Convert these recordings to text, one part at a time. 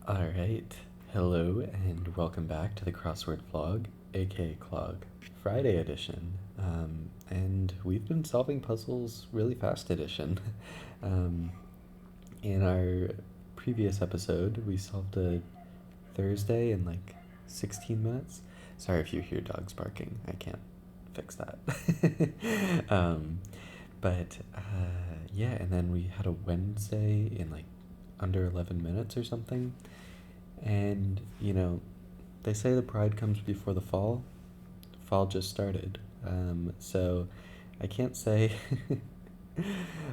Alright, hello and welcome back to the Crossword vlog, aka Clog, Friday edition. And we've been solving puzzles really fast edition. In our previous episode, we solved a Thursday in like 16 minutes. Sorry if you hear dogs barking, I can't fix that. But yeah, and then we had a Wednesday in like under 11 minutes or something. And, they say the pride comes before the fall. Fall just started. So I can't say.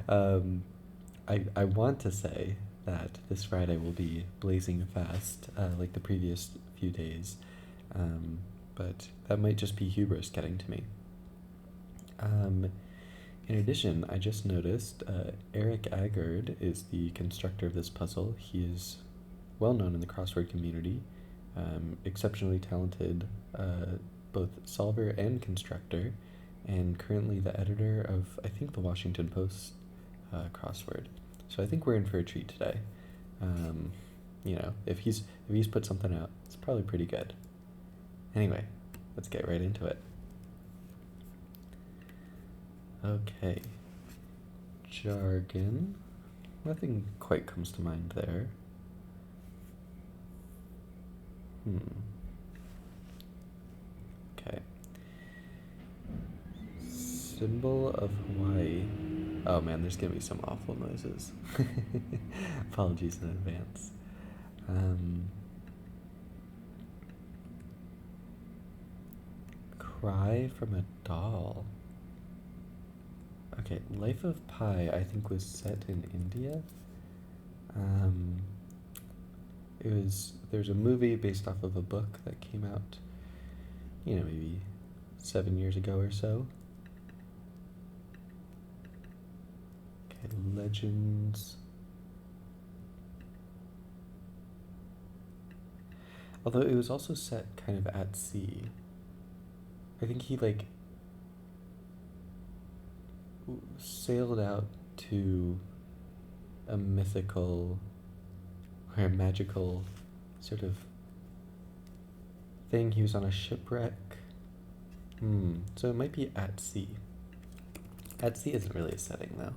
I want to say that this Friday will be blazing fast, like the previous few days. But that might just be hubris getting to me. In addition, I just noticed Erik Agard is the constructor of this puzzle. He is well known in the crossword community, exceptionally talented both solver and constructor, and currently the editor of, I think, the Washington Post crossword. So I think we're in for a treat today. If he's put something out, it's probably pretty good. Anyway, let's get right into it. Okay. Jargon. Nothing quite comes to mind there. Okay. Symbol of Hawaii. Oh man, there's gonna be some awful noises. Apologies in advance. Cry from a doll. Okay, Life of Pi, I think, was set in India. There's a movie based off of a book that came out, maybe 7 years ago or so. Okay, legends. Although it was also set kind of at sea. I think he, sailed out to a mythical or a magical sort of thing. He was on a shipwreck. So it might be at sea. At sea isn't really a setting, though.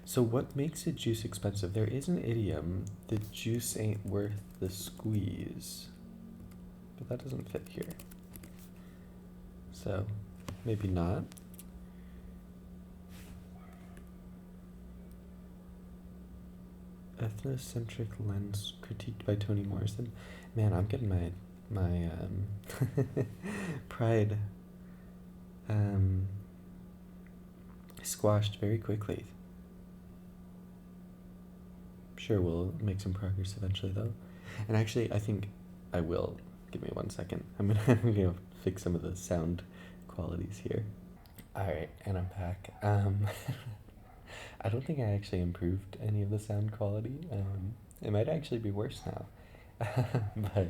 So what makes a juice expensive? There is an idiom, the juice ain't worth the squeeze. But that doesn't fit here. So, maybe not. Ethnocentric lens critiqued by Toni Morrison. Man, I'm getting my pride squashed very quickly. Sure, we'll make some progress eventually, though. And actually, I think I will. Give me 1 second. I'm gonna fix some of the sound qualities here. Alright, and I'm back. I don't think I actually improved any of the sound quality. It might actually be worse now. But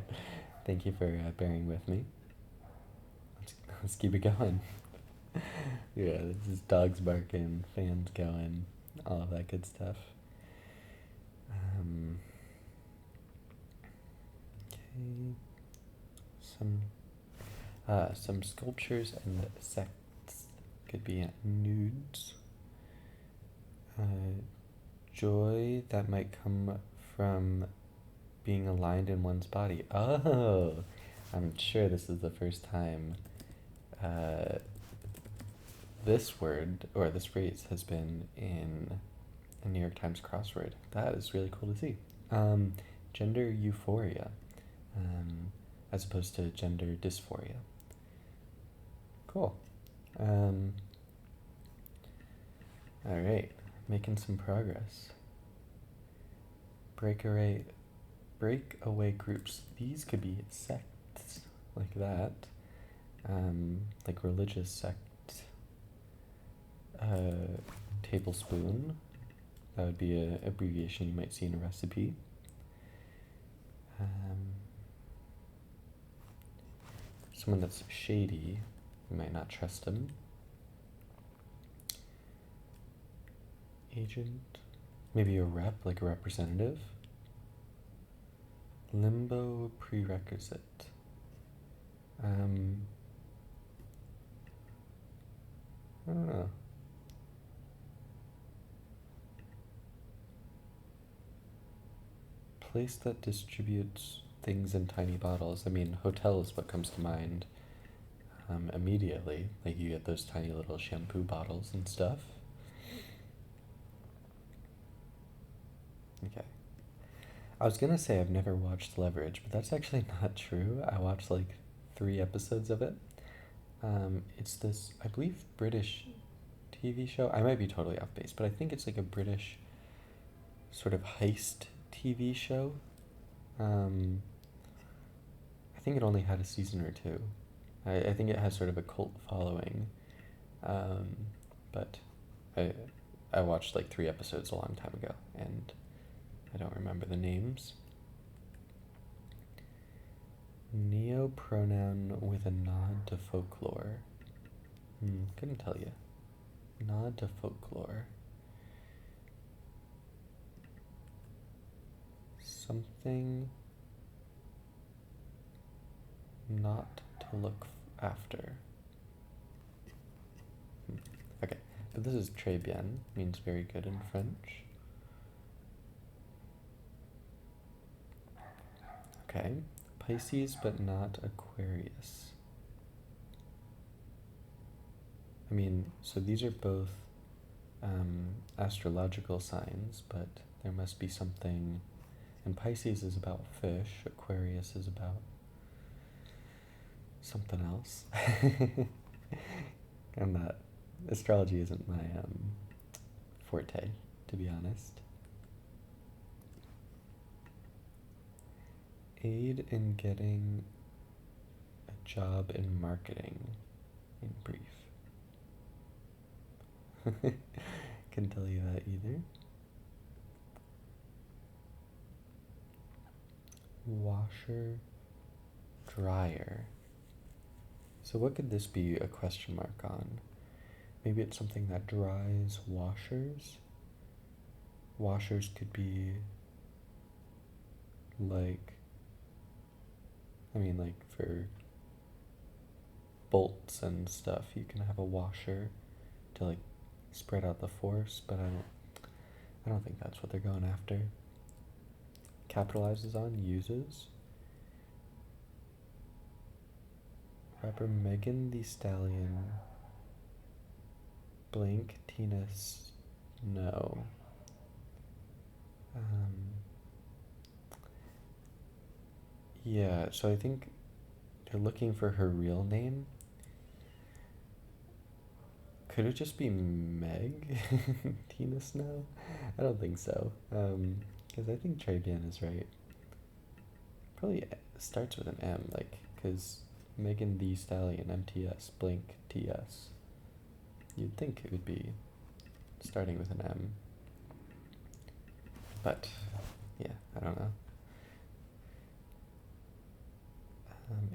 thank you for bearing with me. Let's keep it going. Yeah, this is dogs barking, fans going, all of that good stuff. Okay. Some sculptures and sects could be nudes. Joy that might come from being aligned in one's body. Oh, I'm sure this is the first time this word or this phrase has been in a New York Times crossword. That is really cool to see. Gender euphoria, as opposed to gender dysphoria. Cool. Alright, making some progress. Breakaway groups. These could be sects, like that. Like religious sect. Tablespoon. That would be an abbreviation you might see in a recipe. Someone that's shady, you might not trust him. Agent. Maybe a rep, like a representative. Limbo prerequisite. I don't know. Place that distributes things in tiny bottles. I mean, hotel is what comes to mind immediately. Like you get those tiny little shampoo bottles and stuff. Okay. I was gonna say I've never watched Leverage, but that's actually not true. I watched like 3 episodes of it. It's this, I believe, British TV show. I might be totally off base, but I think it's like a British sort of heist TV show. I think it only had a season or 2. I think it has sort of a cult following, but I watched like 3 episodes a long time ago, and I don't remember the names. Neo-pronoun with a nod to folklore. Couldn't tell you. Nod to folklore. Something not to look after. Okay, but this is très bien, means very good in French. Okay, Pisces but not Aquarius. I mean, so these are both astrological signs, but there must be something. And Pisces is about fish, Aquarius is about something else. I'm not. Astrology isn't my forte, to be honest. Aid in getting a job in marketing, in brief. Couldn't tell you that either. Washer, dryer. So what could this be a question mark on? Maybe it's something that dries washers. Washers could be like, I mean, like for bolts and stuff, you can have a washer to like spread out the force, but I don't think that's what they're going after. Capitalizes on, uses. Rapper Megan Thee Stallion. Blank Tina Snow. Yeah, so I think they're looking for her real name. Could it just be Meg Tina Snow? I don't think so. Because I think très bien is right. Probably starts with an M, like, because Megan Thee Stallion, MTS, blank TS. You'd think it would be starting with an M. But, yeah, I don't know.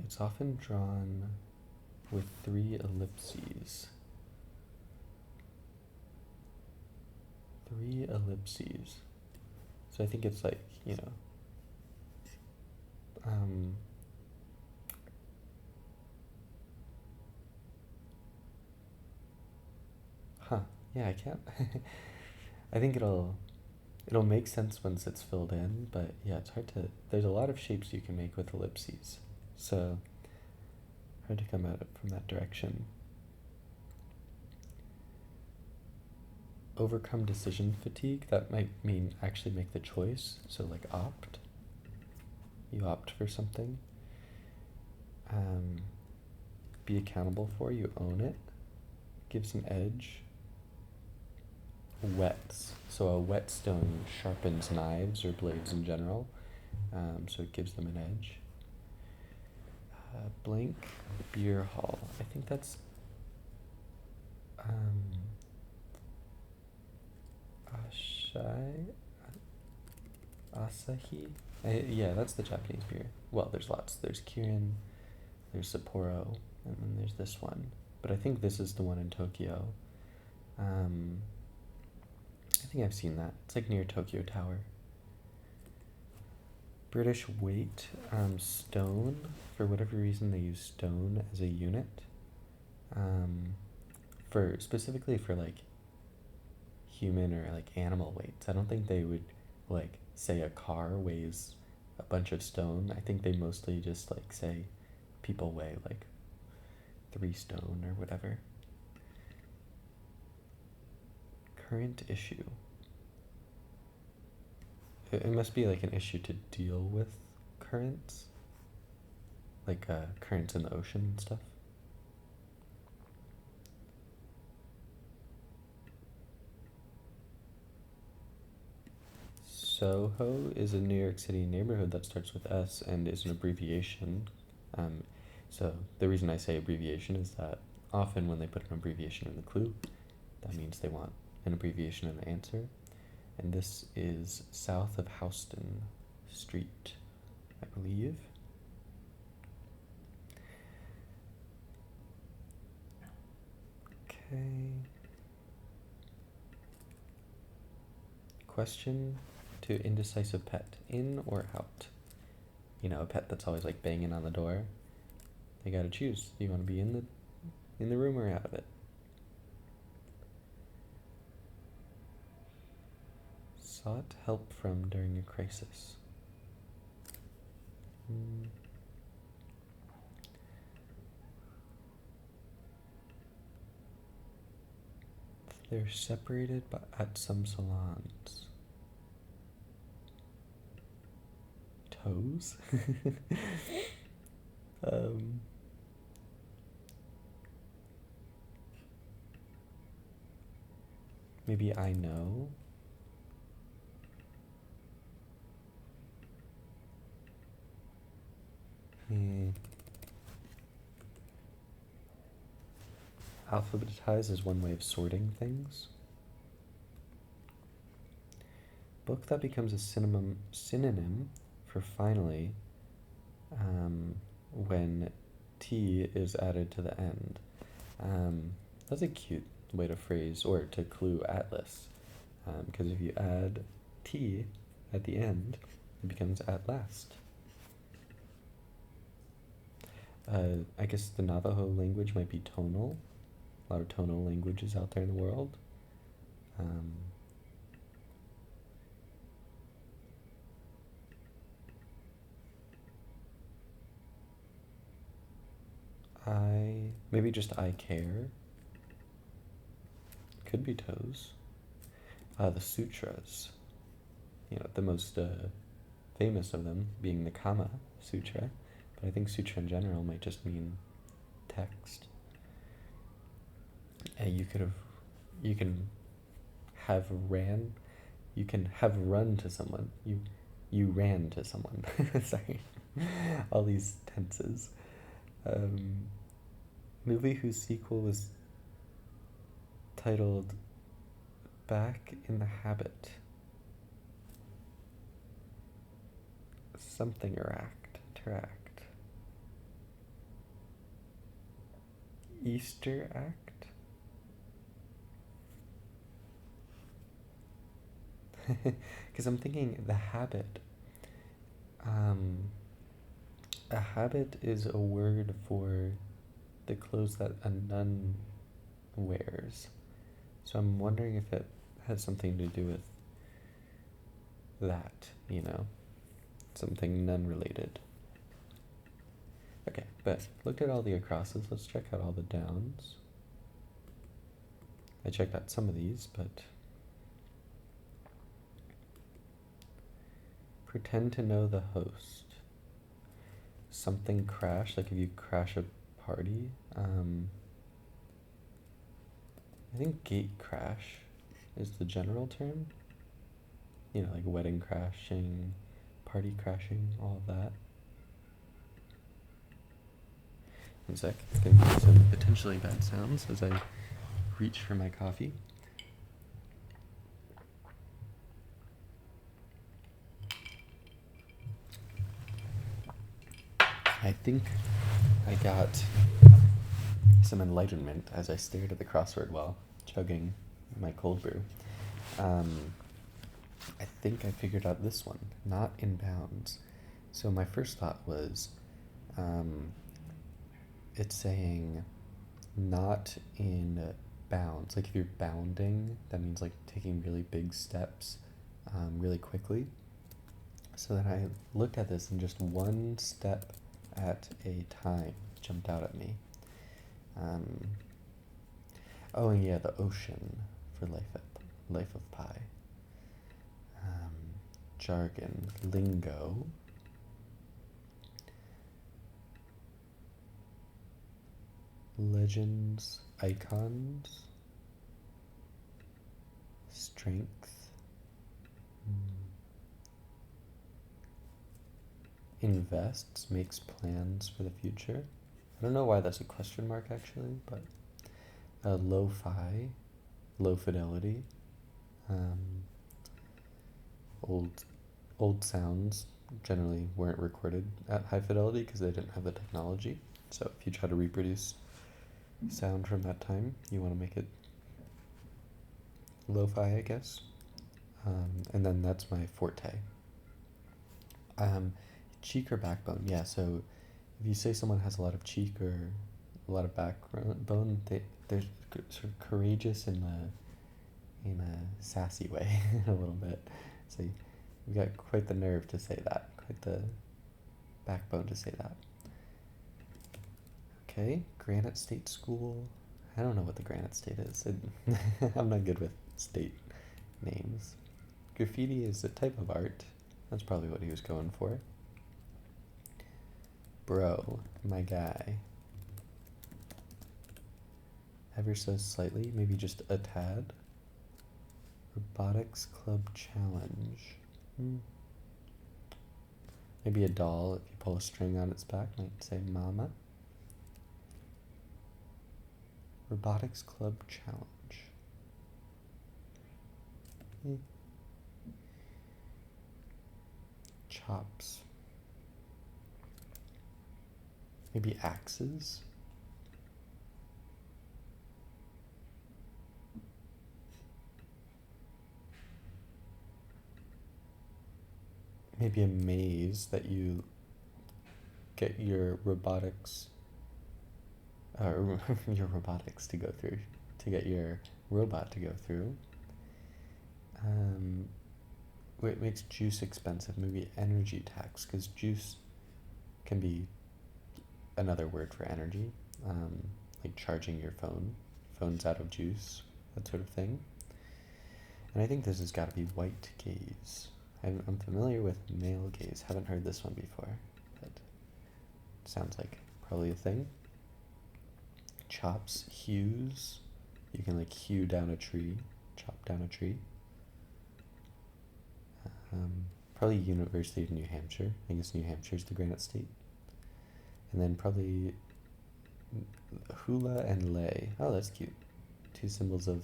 It's often drawn with 3 ellipses. 3 ellipses. So I think it's like, you know, yeah, I can't. I think it'll make sense once it's filled in, but yeah, it's hard to, there's a lot of shapes you can make with ellipses, so hard to come at it from that direction. Overcome decision fatigue, that might mean actually make the choice, so like opt. You opt for something. Be accountable for, you own it. Gives an edge. Whets. So a whetstone sharpens knives or blades in general, so it gives them an edge. Blank beer hall. I think that's Asahi. Yeah, that's the Japanese beer. Well, there's lots. There's Kirin, there's Sapporo, and then there's this one. But I think this is the one in Tokyo. I think I've seen that. It's like near Tokyo Tower. British weight, stone. For whatever reason, they use stone as a unit. Specifically for like human or like animal weights. I don't think they would like say a car weighs a bunch of stone. I think they mostly just like say people weigh like 3 stone or whatever. Current issue. It must be like an issue to deal with currents. Like currents in the ocean and stuff. Soho is a New York City neighborhood that starts with S and is an abbreviation. So the reason I say abbreviation is that often when they put an abbreviation in the clue, that means they want an abbreviation in the answer. And this is south of Houston Street, I believe. Okay. Question to indecisive pet, in or out? You know, a pet that's always like banging on the door. They gotta choose. Do you want to be in the room or out of it? Sought help from during a crisis. They're separated at some salons. Toes? Maybe I know. Alphabetize is one way of sorting things. Book that becomes a synonym for finally when T is added to the end. That's a cute way to phrase or to clue atlas. Because if you add T at the end, it becomes at last. I guess the Navajo language might be tonal. A lot of tonal languages out there in the world. Maybe just I care. Could be toes. The sutras. You know, the most famous of them being the Kama Sutra. But I think sutra in general might just mean text. You can have run to someone. You ran to someone. Sorry. All these tenses. Movie whose sequel was titled Back in the Habit. Something interact. Easter act? Because I'm thinking the habit. A habit is a word for the clothes that a nun wears. So I'm wondering if it has something to do with that, you know? Something nun related. Okay, but looked at all the acrosses. Let's check out all the downs. I checked out some of these, but pretend to know the host. Something crash, like if you crash a party. I think gate crash is the general term. You know, like wedding crashing, party crashing, all of that. One sec, it's going to be some potentially bad sounds as I reach for my coffee. I think I got some enlightenment as I stared at the crossword while chugging my cold brew. I think I figured out this one, not in bounds. So my first thought was, um, it's saying not in bounds. Like if you're bounding, that means like taking really big steps really quickly. So then I looked at this and just one step at a time jumped out at me. Oh, and yeah, the ocean for Life of Pi. Jargon, lingo. Legends, icons, strength, invests, makes plans for the future. I don't know why that's a question mark actually, but lo-fi, low fidelity, old sounds generally weren't recorded at high fidelity because they didn't have the technology. So if you try to reproduce sound from that time, you want to make it lo-fi, I guess. And then that's my forte. Cheek or backbone, yeah. So if you say someone has a lot of cheek or a lot of backbone, they're sort of courageous in a sassy way, a little bit. So you got quite the nerve to say that, quite the backbone to say that. Okay, Granite State School. I don't know what the Granite State is. I'm not good with state names. Graffiti is a type of art. That's probably what he was going for. Bro, my guy. Ever so slightly, maybe just a tad. Robotics Club Challenge. Maybe a doll, if you pull a string on its back, might say mama. Robotics Club Challenge. Chops. Maybe axes? Maybe a maze that you get your robotics your robotics to go through, to get your robot to go through. It makes juice expensive. Maybe energy tax, because juice can be another word for energy, like charging your phone's out of juice, that sort of thing. And I think this has got to be white gaze. I'm familiar with male gaze, haven't heard this one before, but it sounds like probably a thing. Chops, hews, you can like hew down a tree, chop down a tree. Probably University of New Hampshire. I guess New Hampshire's the Granite State. And then probably hula and lei. Oh, that's cute. Two symbols of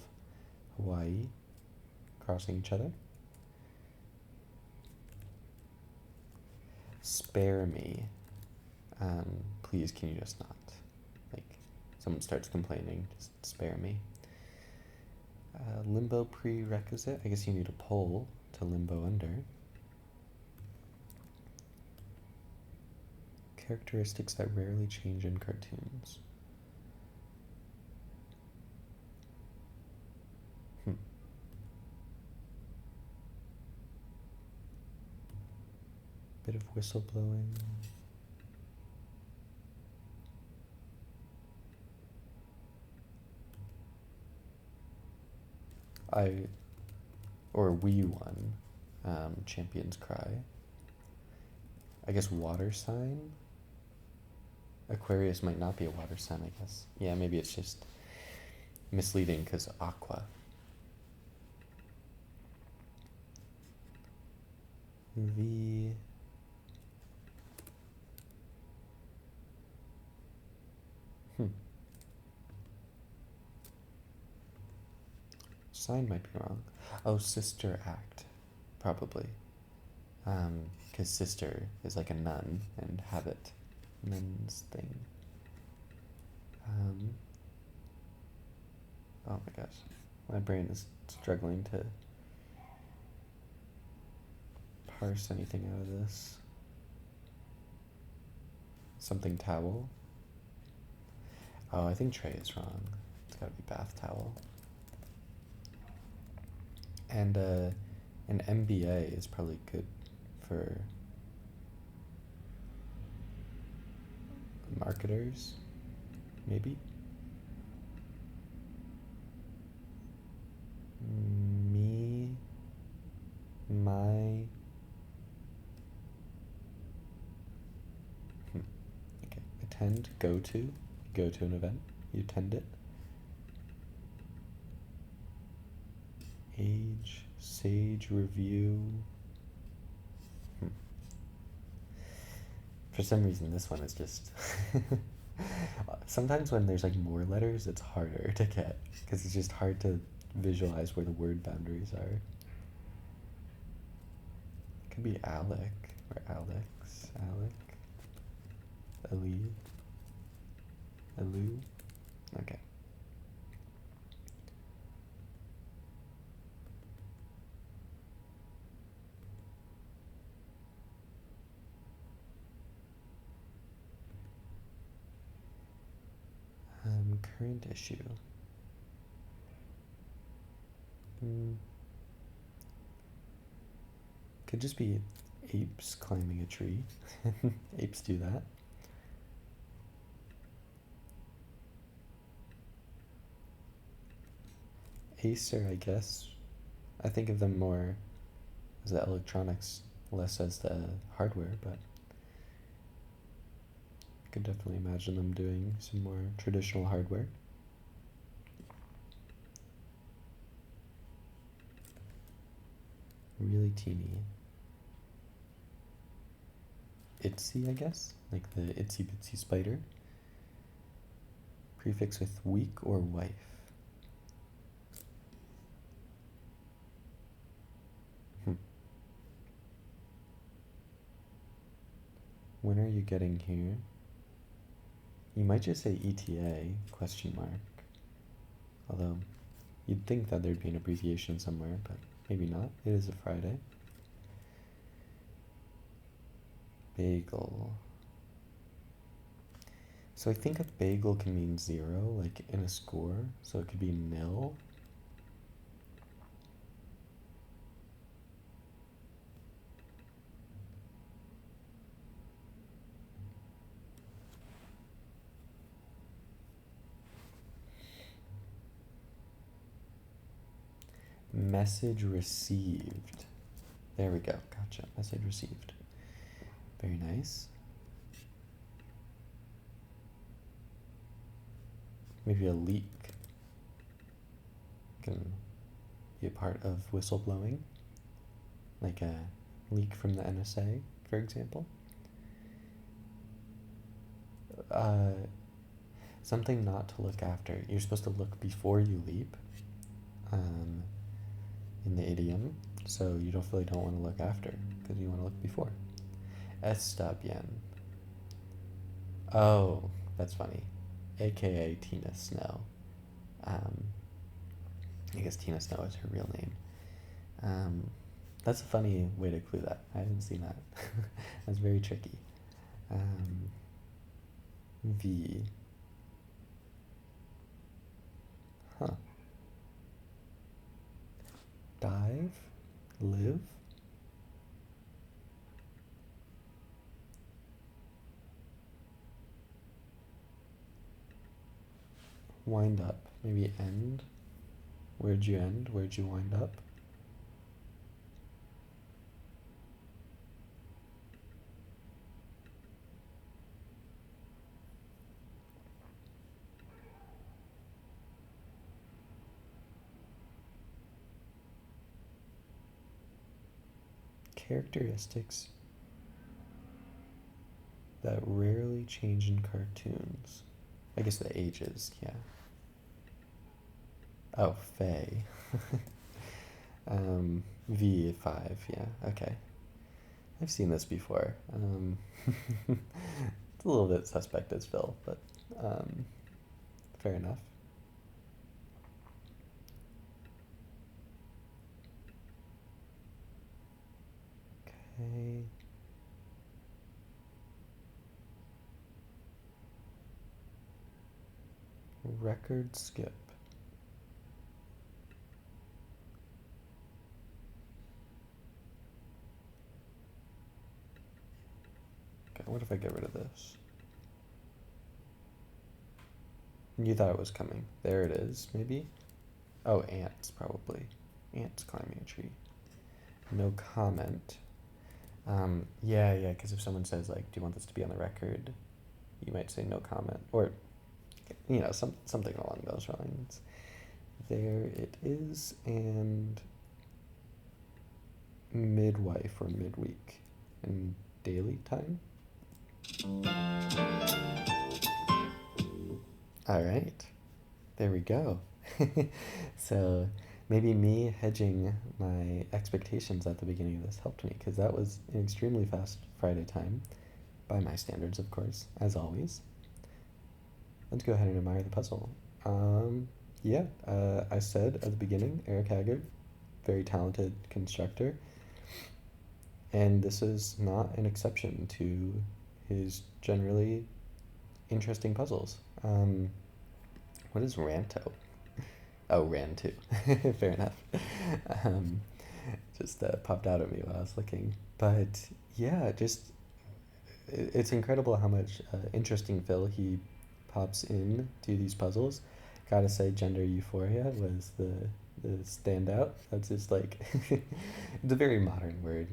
Hawaii crossing each other. Spare me. Please, can you just not? Like, someone starts complaining, just spare me. Limbo prerequisite. I guess you need a pole to limbo under. Characteristics that rarely change in cartoons. Bit of whistleblowing. We won. Champion's Cry. I guess water sign? Aquarius might not be a water sign, I guess. Yeah, maybe it's just misleading because aqua. The sign might be wrong. Oh, sister act, probably. Because sister is like a nun and habit, nun's thing. Oh my gosh, my brain is struggling to parse anything out of this. Something towel. Oh, I think tray is wrong. It's gotta be bath towel. And an MBA is probably good for marketers, maybe? Me, my, okay, attend, go to an event, you attend it. Age, sage, review. For some reason, this one is just... Sometimes when there's like more letters, it's harder to get, because it's just hard to visualize where the word boundaries are. It could be Alec, or Alex, Alec, Ali, Alu, okay. Current issue. Could just be apes climbing a tree. Apes do that. Acer, I guess. I think of them more as the electronics, less as the hardware, but I could definitely imagine them doing some more traditional hardware. Really teeny. Itsy, I guess? Like the itsy bitsy spider. Prefix with week or wife. When are you getting here? You might just say ETA, question mark. Although, you'd think that there'd be an abbreviation somewhere, but maybe not. It is a Friday. Bagel. So I think a bagel can mean 0, like in a score, so it could be nil. Message received. There we go. Gotcha. Message received. Very nice. Maybe a leak can be a part of whistleblowing, like a leak from the NSA, for example. Something not to look after. You're supposed to look before you leap, in the idiom, so you really don't want to look after, because you want to look before. Está bien. Oh, that's funny. AKA Tina Snow. I guess Tina Snow is her real name. That's a funny way to clue that. I haven't seen that. That's very tricky. V. Huh. Dive? Live? Wind up. Maybe end? Where'd you end? Where'd you wind up? Characteristics that rarely change in cartoons. I guess the ages, yeah. Oh, Faye. V5, yeah, okay. I've seen this before. It's a little bit suspect as Phil, but fair enough. record skip. Okay, what if I get rid of this? You thought it was coming. There it is, maybe? Oh, ants, probably. Ants climbing a tree. No comment. Yeah, because if someone says, like, do you want this to be on the record? You might say no comment. Or, something along those lines. There it is, and midwife or midweek in daily time. All right, there we go. So maybe me hedging my expectations at the beginning of this helped me, because that was an extremely fast Friday time, by my standards, of course, as always. Let's go ahead and admire the puzzle. I said at the beginning, Erik Agard, very talented constructor, and this is not an exception to his generally interesting puzzles. What is Ranto? Oh, Rantu. Fair enough. Just popped out at me while I was looking. But yeah, it's incredible how much interesting fill he pops in to these puzzles. Gotta say, gender euphoria was the standout. That's just like, it's a very modern word.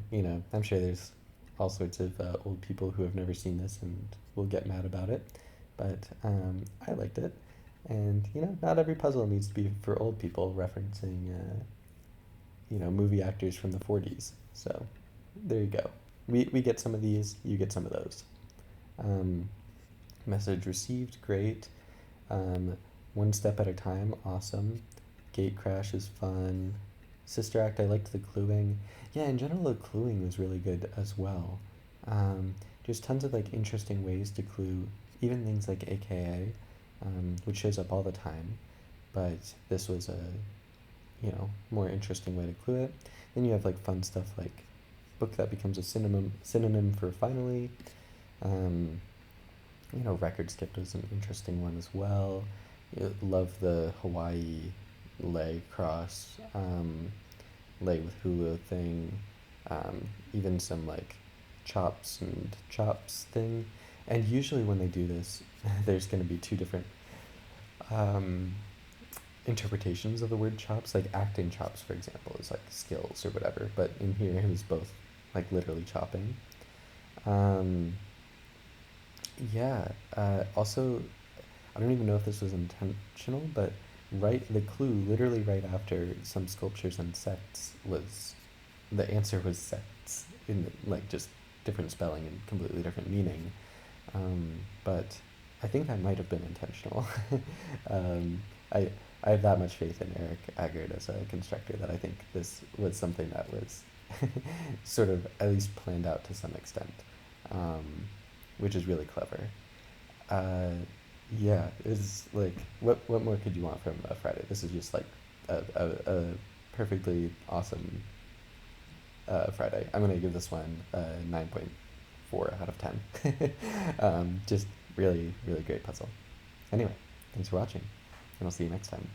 I'm sure there's all sorts of old people who have never seen this and will get mad about it. But I liked it. And, not every puzzle needs to be for old people, referencing, movie actors from the 40s. So, there you go. We get some of these, you get some of those. Message received, great. One step at a time, awesome. Gate crash is fun. Sister Act, I liked the cluing. Yeah, in general, the cluing was really good as well. There's tons of, interesting ways to clue, even things like AKA, which shows up all the time, but this was a, more interesting way to clue it. Then you have, fun stuff like book that becomes a synonym for finally. Record skip is an interesting one as well. Love the Hawaii lay cross, lay with hula thing, even some chops and chops thing. And usually when they do this, there's going to be two different interpretations of the word chops. Like acting chops, for example, is skills or whatever. But in here, it was both literally chopping. Also, I don't even know if this was intentional, but the clue literally right after some sculptures and sects the answer was sects, in just different spelling and completely different meaning. But I think that might have been intentional. I have that much faith in Erik Agard as a constructor that I think this was something that was sort of at least planned out to some extent, which is really clever. It's what more could you want from a Friday? This is just a perfectly awesome Friday. I'm gonna give this one a 9.4 out of 10. Just really, really great puzzle. Anyway, thanks for watching, and I'll see you next time.